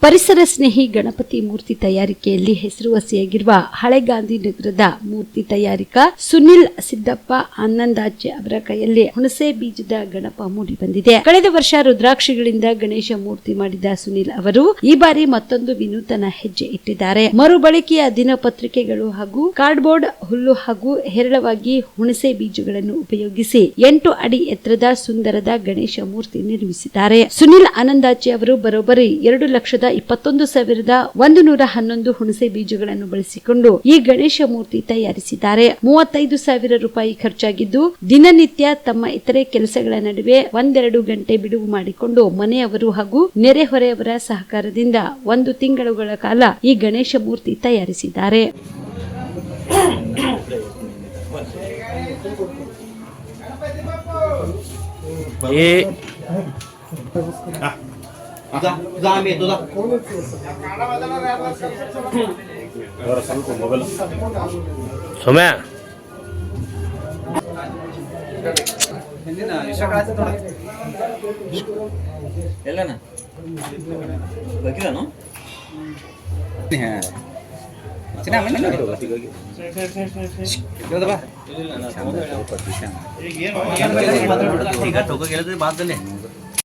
ಪರಿಸರ ಸ್ನೇಹಿ ಗಣಪತಿ ಮೂರ್ತಿ ತಯಾರಿಕೆಯಲ್ಲಿ ಹೆಸರುವಾಸಿಯಾಗಿರುವ ಹಳೆ ಗಾಂಧಿನಗರದ ಮೂರ್ತಿ ತಯಾರಿಕಾ ಸುನಿಲ್ ಸಿದ್ದಪ್ಪ ಆನಂದಾಚೆ ಅವರ ಕೈಯಲ್ಲಿ ಹುಣಸೆ ಬೀಜದ ಗಣಪ ಮೂಡಿ ಬಂದಿದೆ. ಕಳೆದ ವರ್ಷ ರುದ್ರಾಕ್ಷಿಗಳಿಂದ ಗಣೇಶ ಮೂರ್ತಿ ಮಾಡಿದ ಸುನಿಲ್ ಅವರು ಈ ಬಾರಿ ಮತ್ತೊಂದು ವಿನೂತನ ಹೆಜ್ಜೆ ಇಟ್ಟಿದ್ದಾರೆ. ಮರುಬಳಕೆಯ ದಿನಪತ್ರಿಕೆಗಳು ಹಾಗೂ ಕಾರ್ಡ್ಬೋರ್ಡ್, ಹುಲ್ಲು ಹಾಗೂ ಹೇರಳವಾಗಿ ಹುಣಸೆ ಬೀಜಗಳನ್ನು ಉಪಯೋಗಿಸಿ 8 ಅಡಿ ಎತ್ತರದ ಸುಂದರದ ಗಣೇಶ ಮೂರ್ತಿ ನಿರ್ಮಿಸಿದ್ದಾರೆ. ಸುನಿಲ್ ಆನಂದಾಚೆ ಅವರು ಬರೋಬ್ಬರಿ 2,21,111 ಹುಣಸೆ ಬೀಜಗಳನ್ನು ಬಳಸಿಕೊಂಡು ಈ ಗಣೇಶ ಮೂರ್ತಿ ತಯಾರಿಸಿದ್ದಾರೆ. 35,000 ರೂಪಾಯಿ ಖರ್ಚಾಗಿದ್ದು, ದಿನನಿತ್ಯ ತಮ್ಮ ಇತರೆ ಕೆಲಸಗಳ ನಡುವೆ 1-2 ಗಂಟೆ ಬಿಡುವು ಮಾಡಿಕೊಂಡು ಮನೆಯವರು ಹಾಗೂ ನೆರೆಹೊರೆಯವರ ಸಹಕಾರದಿಂದ 1 ತಿಂಗಳುಗಳ ಕಾಲ ಈ ಗಣೇಶ ಮೂರ್ತಿ ತಯಾರಿಸಿದ್ದಾರೆ. ಸೌಮ್ಯ ಎಲ್ಲನ ಬಗ್ಗಿದಾನು ಈಗ